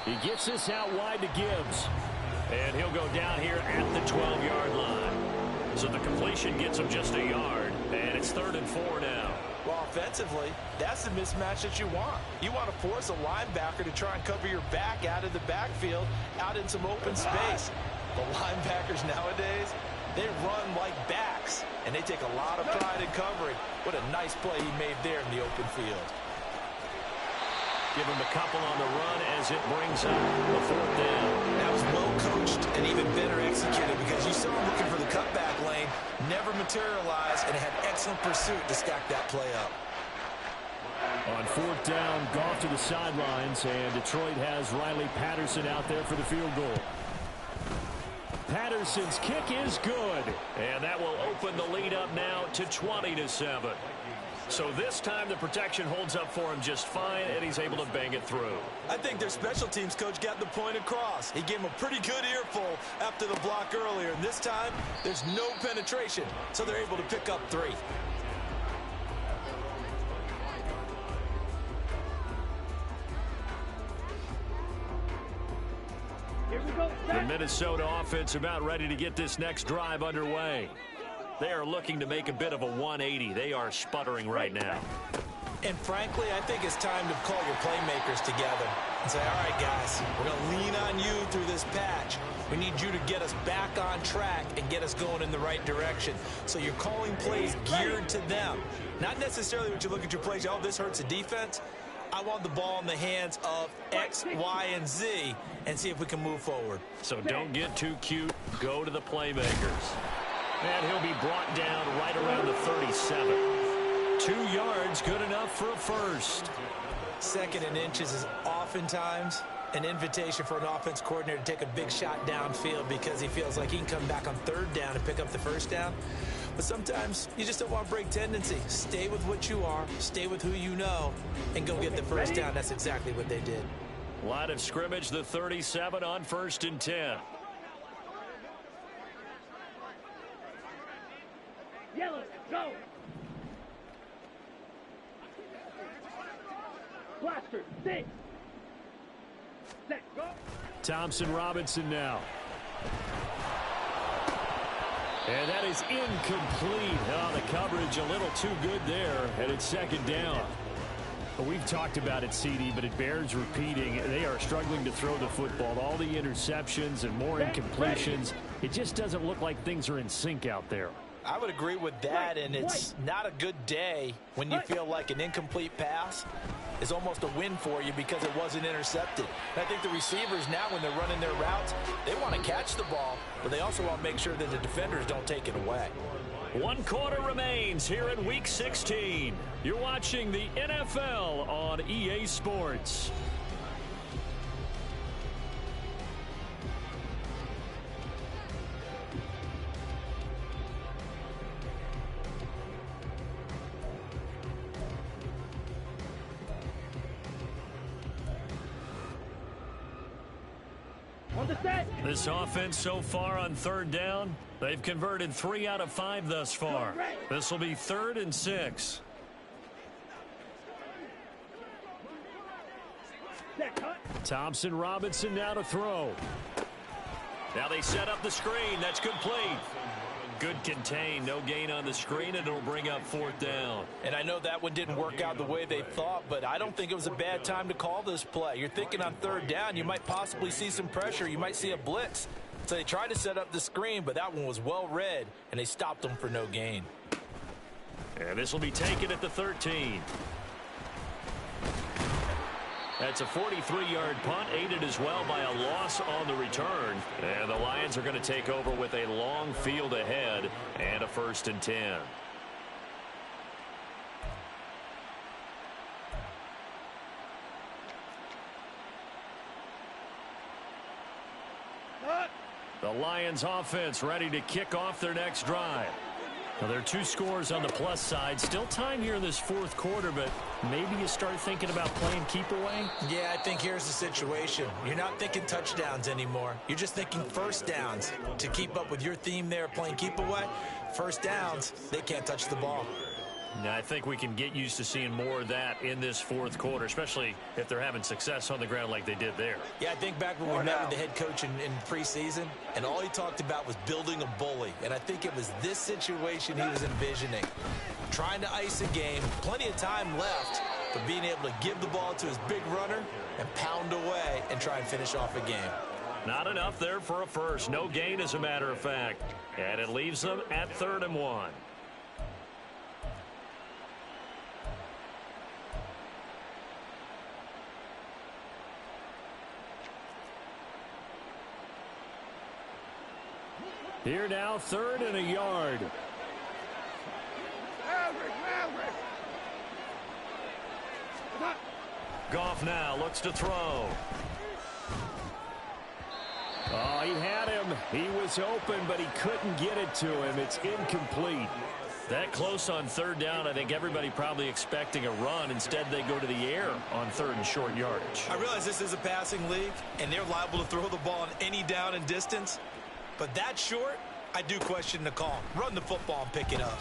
He gets this out wide to Gibbs. And he'll go down here at the 12-yard line. So the completion gets him just a yard, and it's 3rd and 4 now. Well, offensively, that's the mismatch that you want. You want to force a linebacker to try and cover your back out of the backfield, out in some open space. The linebackers nowadays, they run like backs, and they take a lot of pride in covering. What a nice play he made there in the open field. Give him a couple on the run as it brings up the 4th down. That was well coached and even better executed because you saw him looking for the cutback lane, never materialized, and had excellent pursuit to stack that play up. On 4th down, Goff to the sidelines, and Detroit has Riley Patterson out there for the field goal. Patterson's kick is good, and that will open the lead up now to 20-7. So this time the protection holds up for him just fine, and he's able to bang it through. I think their special teams coach got the point across. He gave him a pretty good earful after the block earlier, and this time there's no penetration, so they're able to pick up 3. Here we go. The Minnesota offense about ready to get this next drive underway. They are looking to make a bit of a 180. They are sputtering right now. And frankly, I think it's time to call your playmakers together and say, all right, guys, we're going to lean on you through this patch. We need you to get us back on track and get us going in the right direction. So you're calling plays geared to them. Not necessarily when you look at your plays, oh, this hurts the defense. I want the ball in the hands of X, Y, and Z and see if we can move forward. So don't get too cute. Go to the playmakers. And he'll be brought down right around the 37. 2 yards, good enough for a first. 2nd and inches is oftentimes an invitation for an offense coordinator to take a big shot downfield because he feels like he can come back on 3rd down and pick up the 1st down. But sometimes you just don't want to break tendency. Stay with what you are, stay with who you know, and go get the 1st down. That's exactly what they did. Line of scrimmage, the 37 on 1st and 10. Yellow, go. Blaster, 6. Set, go. Thompson Robinson now. And that is incomplete. Oh, the coverage a little too good there, and it's 2nd down. Well, we've talked about it, CD, but it bears repeating. They are struggling to throw the football. All the interceptions and more incompletions. It just doesn't look like things are in sync out there. I would agree with that, and it's not a good day when you feel like an incomplete pass is almost a win for you because it wasn't intercepted. And I think the receivers now, when they're running their routes, they want to catch the ball, but they also want to make sure that the defenders don't take it away. 1 quarter remains here in Week 16. You're watching the NFL on EA Sports. On the set. This offense so far on third down, they've converted 3 out of 5 thus far. This will be 3rd and 6. Set cut. Thompson Robinson now to throw. Now they set up the screen. That's complete. Good contain. No gain on the screen, and it'll bring up 4th down. And I know that one didn't work out the way they thought, but I don't think it was a bad time to call this play. You're thinking on 3rd down, you might possibly see some pressure. You might see a blitz. So they tried to set up the screen, but that one was well read, and they stopped them for no gain. And this will be taken at the 13. That's a 43-yard punt, aided as well by a loss on the return. And the Lions are going to take over with a long field ahead and a 1st and 10. The Lions offense ready to kick off their next drive. Well, there are 2 scores on the plus side. Still time here in this 4th quarter, but maybe you start thinking about playing keep away? Yeah, I think here's the situation. You're not thinking touchdowns anymore. You're just thinking 1st downs. To keep up with your theme there, playing keep away, 1st downs, they can't touch the ball. Now, I think we can get used to seeing more of that in this 4th quarter, especially if they're having success on the ground like they did there. Yeah, I think back when we met with the head coach in preseason, and all he talked about was building a bully. And I think it was this situation he was envisioning. Trying to ice a game, plenty of time left, but being able to give the ball to his big runner and pound away and try and finish off a game. Not enough there for a first. No gain, as a matter of fact. And it leaves them at 3rd and 1. Here now, 3rd and a yard. Goff now looks to throw. Oh, he had him. He was open, but he couldn't get it to him. It's incomplete. That close on 3rd down, I think everybody probably expecting a run. Instead, they go to the air on 3rd and short yardage. I realize this is a passing league, and they're liable to throw the ball on any down and distance. But that short, I do question the call. Run the football and pick it up.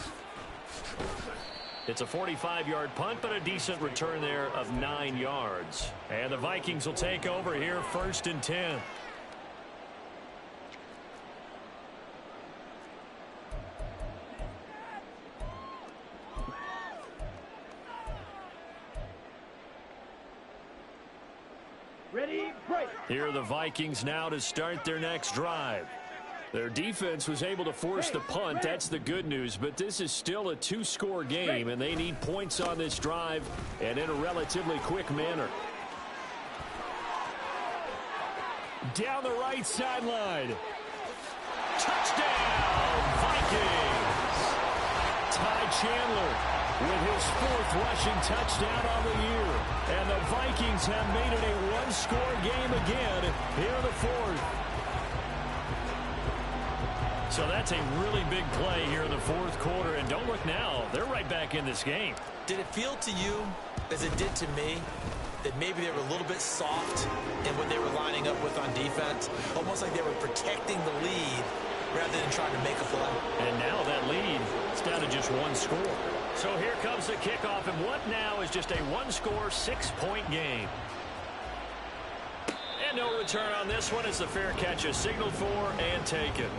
It's a 45-yard punt, but a decent return there of 9 yards. And the Vikings will take over here, 1st and 10. Ready, break. Here are the Vikings now to start their next drive. Their defense was able to force the punt. That's the good news. But this is still a 2-score game, and they need points on this drive and in a relatively quick manner. Down the right sideline. Touchdown, Vikings! Ty Chandler with his 4th rushing touchdown on the year. And the Vikings have made it a 1-score game again here in the 4th. So that's a really big play here in the 4th quarter. And don't look now, they're right back in this game. Did it feel to you, as it did to me, that maybe they were a little bit soft in what they were lining up with on defense? Almost like they were protecting the lead rather than trying to make a play. And now that lead is down to just 1 score. So here comes the kickoff, and what now is just a 1-score, 6-point game. And no return on this one as the fair catch is signaled for and taken.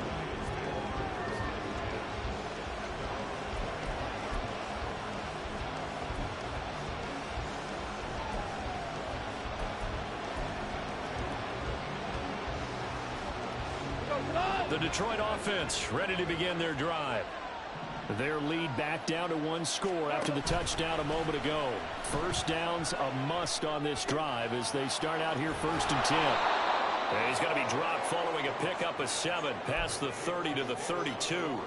The Detroit offense ready to begin their drive. Their lead back down to 1 score after the touchdown a moment ago. 1st down's a must on this drive as they start out here 1st and 10. And he's going to be dropped following a pickup of 7 past the 30 to the 32.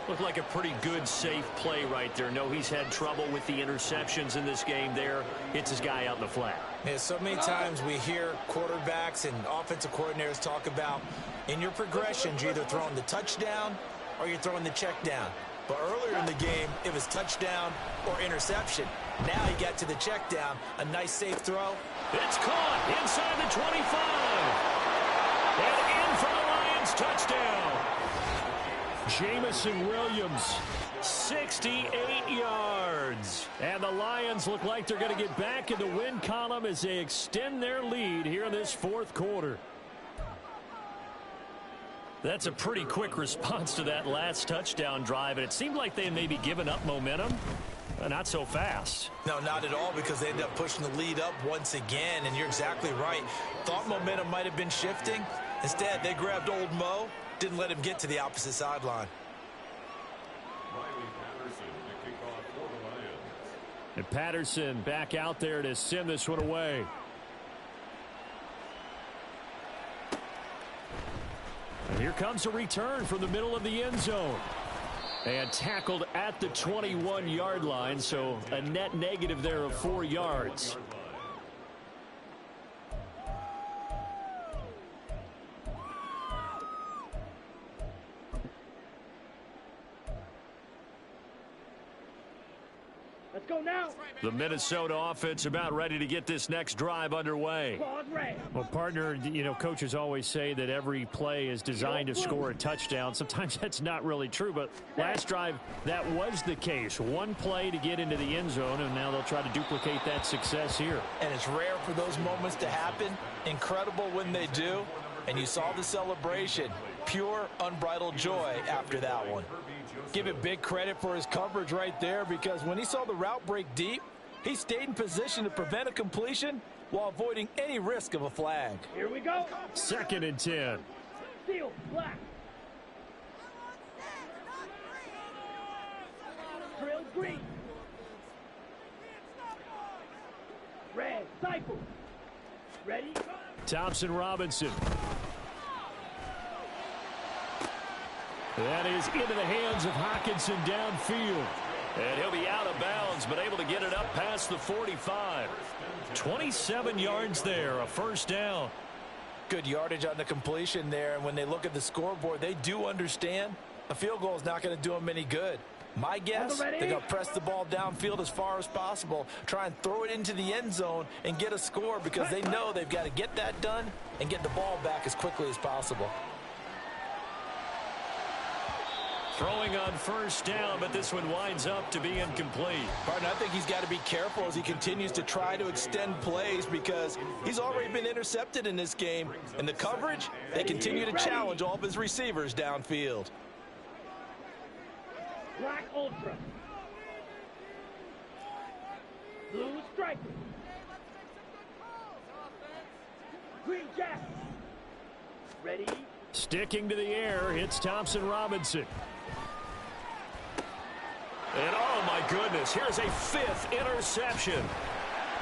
Looked like a pretty good, safe play right there. No, he's had trouble with the interceptions in this game there. Hits his guy out in the flat. Yeah, so many times we hear quarterbacks and offensive coordinators talk about in your progressions, you're either throwing the touchdown or you're throwing the check down. But earlier in the game, it was touchdown or interception. Now he got to the check down. A nice, safe throw. It's caught inside the 25. Williams, touchdown. Jameson Williams, 68 yards. And the Lions look like they're going to get back in the win column as they extend their lead here in this fourth quarter. That's a pretty quick response to that last touchdown drive, and it seemed like they had maybe given up momentum. Not so fast. No, not at all, because they ended up pushing the lead up once again, and you're exactly right. Thought momentum might have been shifting. Instead, they grabbed old Mo, didn't let him get to the opposite sideline. And Patterson back out there to send this one away. And here comes a return from the middle of the end zone. And tackled at the 21-yard line, so a net negative there of 4 yards. Let's go now. The Minnesota offense about ready to get this next drive underway. Well, partner, you know, coaches always say that every play is designed to score a touchdown. Sometimes that's not really true, but last drive, that was the case. One play to get into the end zone, and now they'll try to duplicate that success here. And it's rare for those moments to happen. Incredible when they do. And you saw the celebration. Pure, unbridled joy after that one. Give it big credit for his coverage right there, because when he saw the route break deep, he stayed in position to prevent a completion while avoiding any risk of a flag. Here we go. 2nd and 10. Steel, black. Drill, green. Red, Cypher. Ready? Thompson Robinson. That is into the hands of Hockenson downfield. And he'll be out of bounds, but able to get it up past the 45. 27 yards there, a first down. Good yardage on the completion there, and when they look at the scoreboard, they do understand a field goal is not going to do them any good. My guess, they're going to press the ball downfield as far as possible, try and throw it into the end zone and get a score, because they know they've got to get that done and get the ball back as quickly as possible. Throwing on first down, but this one winds up to be incomplete. Pardon, I think he's got to be careful as he continues to try to extend plays, because he's already been intercepted in this game. And the coverage, they continue to challenge all of his receivers downfield. Black Ultra. Blue Striker. Green Jack. Ready? Sticking to the air, it's Thompson Robinson. And oh my goodness, here's a 5th interception.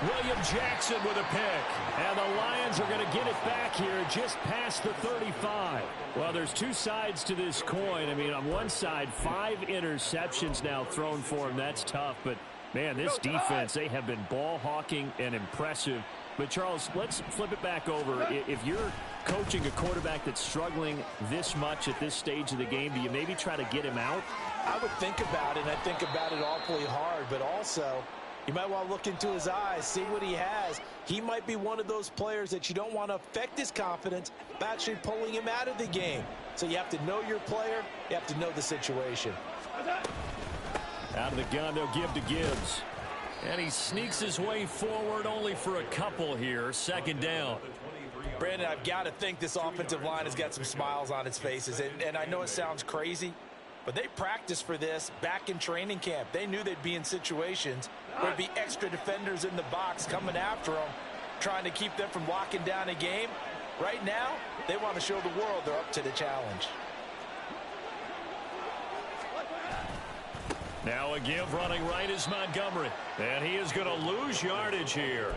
William Jackson with a pick. And the Lions are going to get it back here just past the 35. Well, there's two sides to this coin. I mean, on one side, 5 interceptions now thrown for him. That's tough. But, man, this defense, they have been ball hawking and impressive. But, Charles, let's flip it back over. If you're coaching a quarterback that's struggling this much at this stage of the game, do you maybe try to get him out? I would think about it, and I think about it awfully hard. But also, you might want to look into his eyes, see what he has. He might be one of those players that you don't want to affect his confidence by actually pulling him out of the game. So you have to know your player. You have to know the situation. Out of the gun, they'll give to Gibbs. And he sneaks his way forward only for a couple here. 2nd down. Brandon, I've got to think this offensive line has got some smiles on its faces. And I know it sounds crazy, but they practiced for this back in training camp. They knew they'd be in situations where there'd be extra defenders in the box coming after them, trying to keep them from locking down a game. Right now, they want to show the world they're up to the challenge. Now a give running right is Montgomery. And he is going to lose yardage here.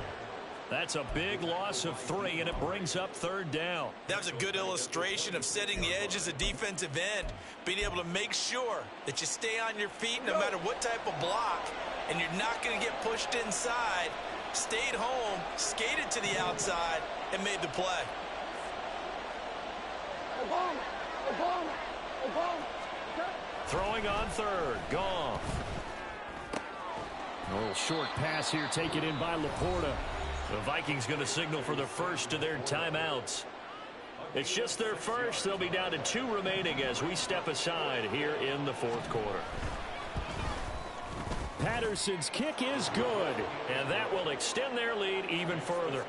That's a big loss of 3, and it brings up 3rd down. That was a good illustration of setting the edge as a defensive end, being able to make sure that you stay on your feet no matter what type of block, and you're not going to get pushed inside. Stayed home, skated to the outside, and made the play. Throwing on 3rd, Goff. A little short pass here taken in by Laporta. The Vikings going to signal for the first of their timeouts. It's just their first. They'll be down to 2 remaining as we step aside here in the fourth quarter. Patterson's kick is good, and that will extend their lead even further.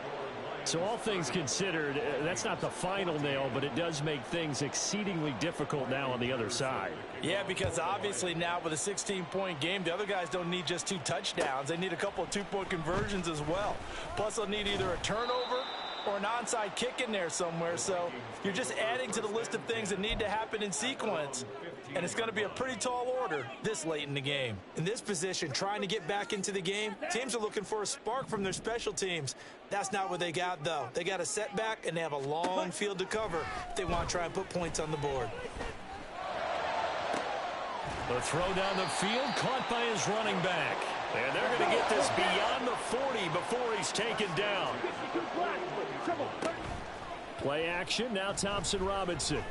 So all things considered, that's not the final nail, but it does make things exceedingly difficult now on the other side. Yeah, because obviously now with a 16-point game, the other guys don't need just 2 touchdowns. They need a couple of 2-point conversions as well. Plus, they'll need either a turnover or an onside kick in there somewhere. So you're just adding to the list of things that need to happen in sequence. And it's going to be a pretty tall order this late in the game. In this position, trying to get back into the game, teams are looking for a spark from their special teams. That's not what they got, though. They got a setback, and they have a long field to cover if they want to try and put points on the board. The throw down the field, caught by his running back. And they're going to get this beyond the 40 before he's taken down. Play action, now Thompson Robinson.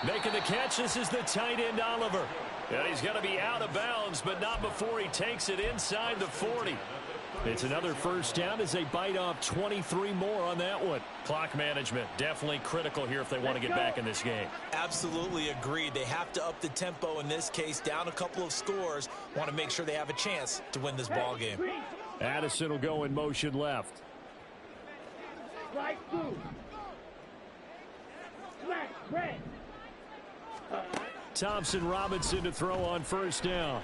Making the catch, this is the tight end Oliver. And he's going to be out of bounds, but not before he takes it inside the 40. It's another first down as they bite off 23 more on that one. Clock management, definitely critical here if they want to get back in this game. Absolutely agreed. They have to up the tempo in this case, down a couple of scores. Want to make sure they have a chance to win this ball game. Addison will go in motion left. Slide through. Smash, red. Thompson Robinson to throw on first down.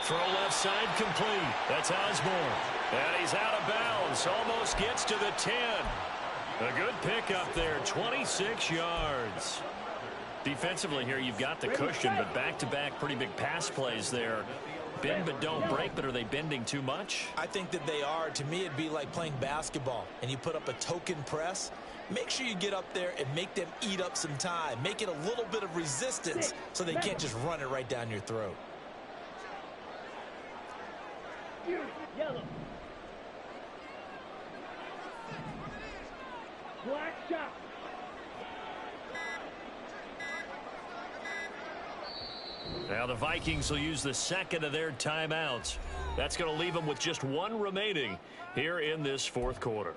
Throw left side complete. That's Osborne. And he's out of bounds. Almost gets to the 10. A good pickup there. 26 yards. Defensively here, you've got the cushion, but back-to-back pretty big pass plays there. Bend but don't break, but are they bending too much? I think that they are. To me, it'd be like playing basketball, and you put up a token press. Make sure you get up there and make them eat up some time. Make it a little bit of resistance so they can't just run it right down your throat. Yellow. Black shot. Now the Vikings will use the second of their timeouts. That's going to leave them with just 1 remaining here in this fourth quarter.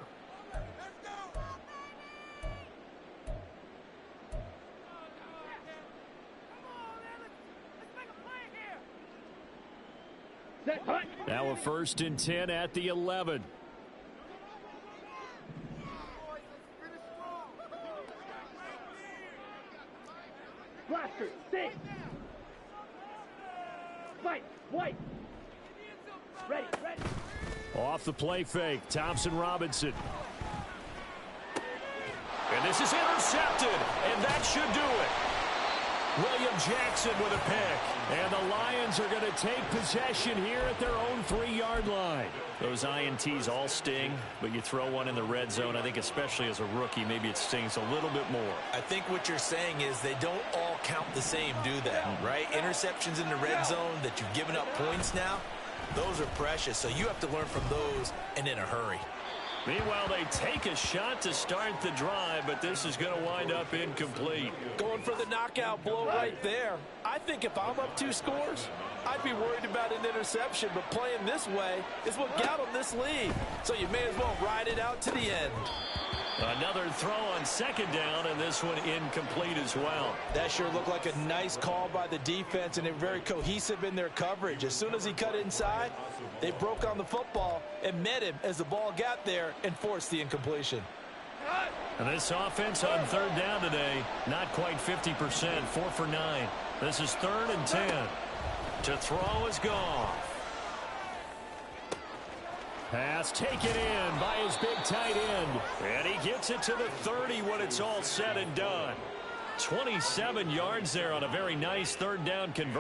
Now a 1st and 10 at the 11. Blaster, 6. Fight, white. Ready. Off the play fake, Thompson Robinson. And this is intercepted, and that should do it. William Jackson with a pick. And the Lions are going to take possession here at their own 3-yard line. Those INTs all sting, but you throw one in the red zone, I think especially as a rookie, maybe it stings a little bit more. I think what you're saying is they don't all count the same, do they? Right? Interceptions in the red zone that you've given up points now, those are precious. So you have to learn from those and in a hurry. Meanwhile, they take a shot to start the drive, but this is going to wind up incomplete. Going for the knockout blow right there. I think if I'm up 2 scores, I'd be worried about an interception, but playing this way is what got them this lead. So you may as well ride it out to the end. Another throw on 2nd down, and this one incomplete as well. That sure looked like a nice call by the defense, and they're very cohesive in their coverage. As soon as he cut inside, they broke on the football and met him as the ball got there and forced the incompletion. And this offense on 3rd down today, not quite 50%, 4 for 9. This is 3rd and 10. To throw is gone. Pass taken in by his big tight end. And he gets it to the 30 when it's all said and done. 27 yards there on a very nice 3rd down conversion.